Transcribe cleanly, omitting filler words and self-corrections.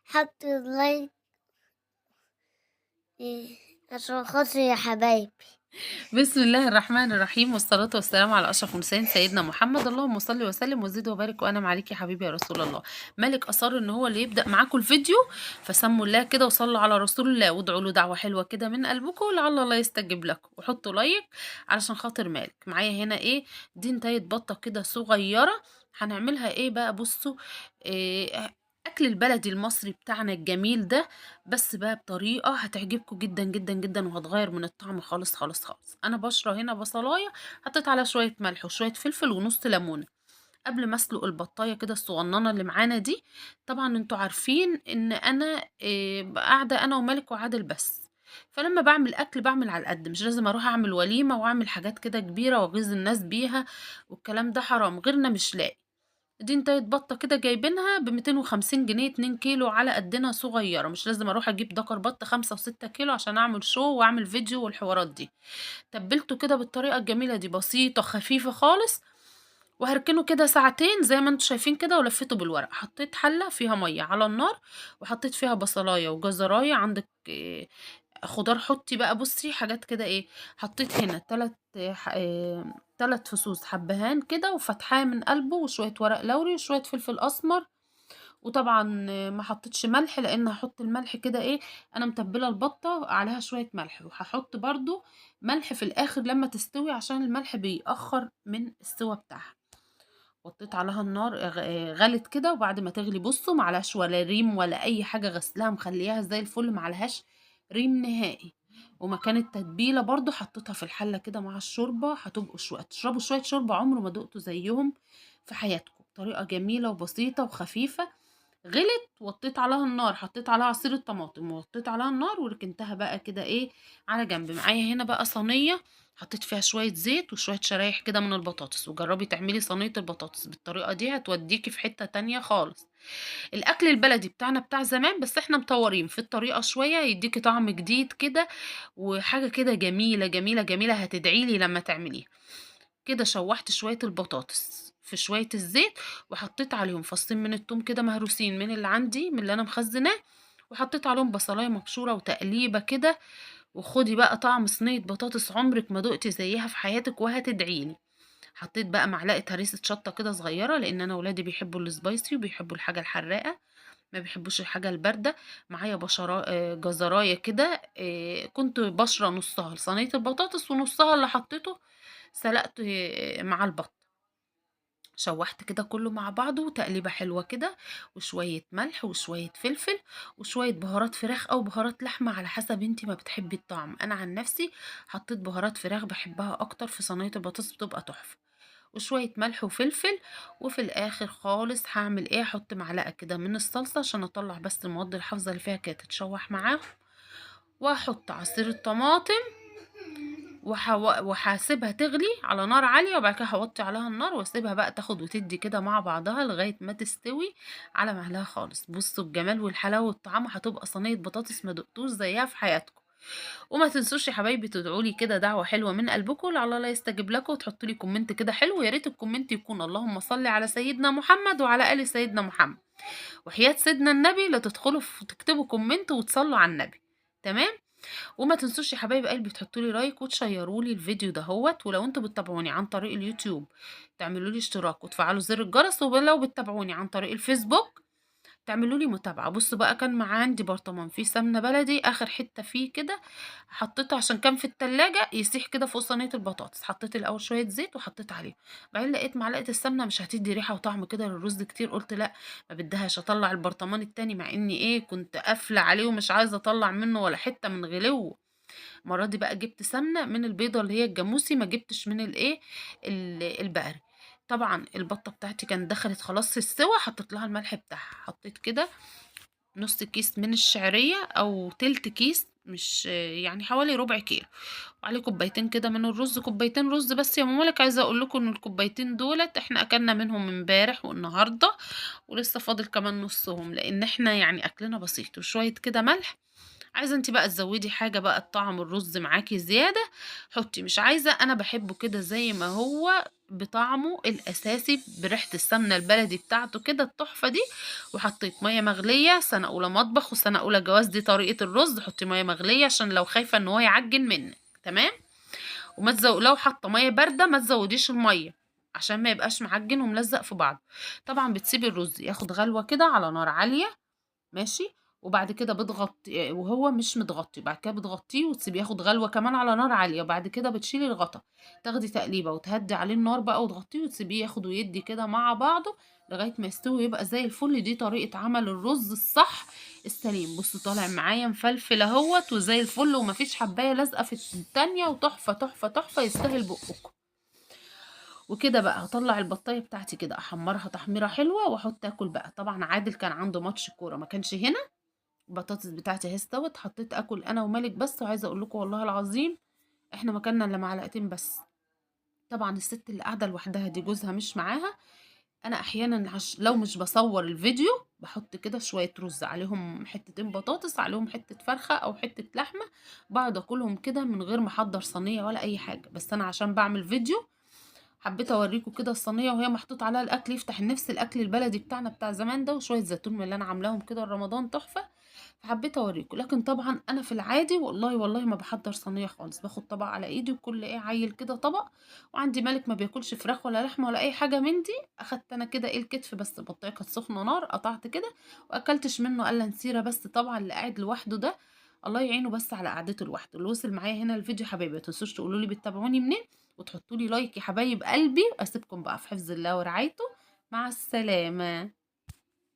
حطوا لايك عشان خاطري يا حبايبي. بسم الله الرحمن الرحيم، والصلاة والسلام على أشرف المرسلين سيدنا محمد. اللهم صل وسلم وزد وبارك وأنعم عليك يا حبيبي يا رسول الله. مالك أصر إن هو اللي يبدأ معاكم الفيديو، فسموا الله كده وصلوا على رسول الله وادعوا له دعوة حلوة كده من قلبكم لعل الله يستجيب لكم، وحطوا لايك علشان خاطر مالك. معايا هنا إيه؟ دي نتاية بطة كده صغيرة. هنعملها إيه بقى؟ بصوا، إيه، أكل البلدي المصري بتاعنا الجميل ده، بس بقى بطريقة هتعجبكم جدا جدا جدا، وهتغير من الطعم خالص خالص خالص. انا بشرة هنا بصلاية، حطيت عليها شوية ملح وشوية فلفل ونص ليمونة قبل ما اسلق البطاية كده الصغننة اللي معانا دي. طبعا انتوا عارفين ان انا قاعدة انا ومالك وعادل بس، فلما بعمل اكل بعمل على القد، مش لازم اروح اعمل وليمة واعمل حاجات كده كبيرة واغيظ الناس بيها، والكلام ده حرام، غيرنا مش لاقي. دي نتاية بطة كده جايبينها ب250 جنيه، 2 كيلو على قدنا صغيرة، مش لازم اروح اجيب دكر بط 5 و6 كيلو عشان اعمل شو واعمل فيديو والحوارات دي. تبلته كده بالطريقة الجميلة دي، بسيطة خفيفة خالص، وهركنه كده ساعتين زي ما انتوا شايفين كده، ولفيته بالورق. حطيت حلة فيها مية على النار، وحطيت فيها بصلاية وجزراية، عندك خضار حطي بقى، بصي حاجات كده ايه. حطيت هنا 3 فصوص حبهان كده وفتحاه من قلبه، وشوية ورق لوري وشوية فلفل اسمر. وطبعا ما حطيتش ملح لان هحط الملح كده ايه، انا متبله البطه عليها شويه ملح، وهحط برضو ملح في الاخر لما تستوي عشان الملح بيأخر من السوا بتاعها. وطيت عليها النار، غلت كده، وبعد ما تغلي بصوا معلهاش ولا ريم ولا اي حاجه، غسلها مخليها زي الفل، معلهاش ريم نهائي. ومكان التتبيله برضو حطيتها في الحله كده مع الشوربه، هتبقوا تشربوا شويه شوربه عمر ما دقتوا زيهم في حياتكم. طريقه جميله وبسيطه وخفيفه. غلت، وطيت عليها النار، حطيت عليها عصير الطماطم ووطيت عليها النار، وركنتها بقى كده ايه على جنب. معايا هنا بقى صينيه، حطيت فيها شويه زيت وشويه شرايح كده من البطاطس، وجربي تعملي صينيه البطاطس بالطريقه دي هتوديكي في حته تانية خالص. الاكل البلدي بتاعنا بتاع زمان، بس احنا مطورين في الطريقه شويه، يديكي طعم جديد كده، وحاجه كده جميله جميله جميله، هتدعيلي لما تعمليها. كده شوحت شوية البطاطس في شوية الزيت، وحطيت عليهم فصين من التوم كده مهروسين من اللي عندي من اللي انا مخزناه، وحطيت عليهم بصلايه مبشوره وتقليبه كده. وخدي بقى طعم صينيه بطاطس عمرك ما دقتي زيها في حياتك وهتدعيلي. حطيت بقى معلقه هريسه شطه كده صغيره، لان انا ولادي بيحبوا السبايسي وبيحبوا الحاجه الحراقه، ما بيحبوش الحاجه البارده. معايا بشرة جزرايه كده، كنت بشرة نصها لصينيه البطاطس ونصها اللي حطيته سلقت مع البط. شوحت كده كله مع بعضه تقليبة حلوة كده، وشوية ملح وشوية فلفل وشوية بهارات فراخ او بهارات لحمة على حسب انتي ما بتحبي الطعم. انا عن نفسي حطيت بهارات فراخ، بحبها اكتر في صينية البطاطس بتبقى تحفة. وشوية ملح وفلفل. وفي الاخر خالص هعمل ايه، احط معلقة كده من الصلصة عشان اطلع بس المواد الحافظة اللي فيها كانت تتشوح معاهم، واحط عصير الطماطم، وهاسيبها تغلي على نار عالية، وبعد كده هوطي عليها النار واسيبها بقى تاخد وتدي كده مع بعضها لغاية ما تستوي على مهلها خالص. بصوا الجمال والحلاوة والطعم، هتبقى صينية بطاطس ما دقتوش زيها في حياتكم. وما تنسوش يا حبايبي تدعولي كده دعوة حلوة من قلبكم لعل الله يستجيب لكم، وتحطوا لي كومنت كده حلو. يا ريت الكومنت يكون اللهم صل على سيدنا محمد وعلى آل سيدنا محمد، وحياة سيدنا النبي لا تدخلوا تكتبوا كومنت وتصلوا على النبي. تمام. وما تنسوش يا حبايب قلبي تحطوا لي لايك وتشيروا لي الفيديو دهوت، ولو انتوا بتتابعوني عن طريق اليوتيوب تعملوا لي اشتراك وتفعلوا زر الجرس، ولو بتتابعوني عن طريق الفيسبوك تعملوا لي متابعة. بصوا بقى، كان معاه عندي برطمان فيه سمنة بلدي، اخر حتة فيه كده حطيته عشان كان في التلاجة يسيح كده فوق صينية البطاطس. حطيت الاول شوية زيت وحطيت عليه، بعدين لقيت معلقة السمنة مش هتدي ريحة وطعم كده للرز كتير، قلت لا ما بدهاش اطلع البرطمان التاني، مع اني ايه كنت قافلة عليه ومش عايزة اطلع منه ولا حتة من غلوه. المرة دي بقى جبت سمنة من البيضة اللي هي الجاموسي، ما جبتش من الايه البقري. طبعا البطة بتاعتي كانت دخلت خلاص في السوا، حطيت لها الملح بتاعها، حطيت كده نص كيس من الشعرية او تلت كيس، مش يعني حوالي ربع كيلو، وعليه كوبايتين كده من الرز، كوبايتين رز بس يا مامالك. عايزه اقول لكم ان الكوبايتين دولت احنا اكلنا منهم امبارح والنهارده، ولسه فاضل كمان نصهم، لان احنا يعني اكلنا بسيط. وشويه كده ملح عايزة أنتِ بقى تزوّدي حاجة بقى طعم الرز معاكِ زيادة، حُطّي، مش عايزة أنا باحبه كده زي ما هو بطعمه الأساسي بريحة السمنة البلدي بتاعته كده التحفة دي، وحطيت مَيّة مغلية، سَنة أولى مطبخ وسَنة أولى جواز دي طريقة الرز، حُطّي مَيّة مغلية عشان لو خايفة إن هو يعجِّن منِّك، تمام؟ وما لو حاطة مَيّة باردة ما تزوّديش المَيّة، عشان ما يبقاش معجِّن وملزّق في بعضه. طبعًا بتسيبي الرز ياخد غلوة كده على نار عالية ماشي، وبعد كده وهو مش متغطّي، وبعد كده بتغطّيه وتسيبيه ياخد غلوة كمان على نار عالية، وبعد كده بتشيلي الغطا، تاخدي تقليبة وتهدّي عليه النار بقى وتغطّيه وتسيبيه ياخد ويدّي كده مع بعضه لغاية ما يستوي ويبقى زي الفل. دي طريقة عمل الرز الصح السليم. بُصّوا طالع معايا مفلفل أهوّة وزي الفل وما فيش حبّاية لازقة في التانية وتحفة، تحفة، تحفة يستاهل بُقُّكم. وكده بقى هاطلّع البطاية بتاعتي كده أحمّرها تحميرة حلوة وأحُط آكل بقى. طبعًا عادل كان عنده ماتش كورة ما كانش هنا، البطاطس بتاعتي أهي استوت، حطيت آكل أنا ومالك بس، وعايزة أقول لكم والله العظيم إحنا ما كلنا إلا معلقتين بس. طبعًا الست اللي قاعدة لوحدها دي جوزها مش معاها، أنا أحيانًا لو مش باصوّر الفيديو باحط كده شوية رز عليهم حتتين بطاطس، عليهم حتة فرخة أو حتة لحمة، باقعد آكلهم كده من غير ما أحضّر صينية ولا أي حاجة. بس أنا عشان باعمل فيديو حبيت أورّيكم كده الصينية وهي محطوط عليها الأكل يفتح النِفس، الأكل البلدي بتاعنا بتاع زمان ده، وشوية زيتون من اللي أنا عاملاهم كده لرمضان تحفة، فحبيت أورّيكم. لكن طبعًا أنا في العادي والله، والله ما باحضّر صينية خالص، باخد طبق على إيدي وكل عيّل كده طبق، وعندي مالك ما بياكلش فراخ ولا لحمة ولا أي حاجة من دي، أخدت أنا كده الكتف بس البطاية كانت سخنة نار، قطعت كده وأكلتش منه إلا نسيرة بس. طبعًا اللي قاعد لوحده ده الله يعينه بس على قعدته لوحده. اللي وصل معايا هنا الفيديو حبايبي ما تنسوش تقولوا لي بتتابعوني منين، وتحطوا لي لايك يا حبايب قلبي، وأسيبكم بقى في حفظ الله ورعايته، مع السلامة.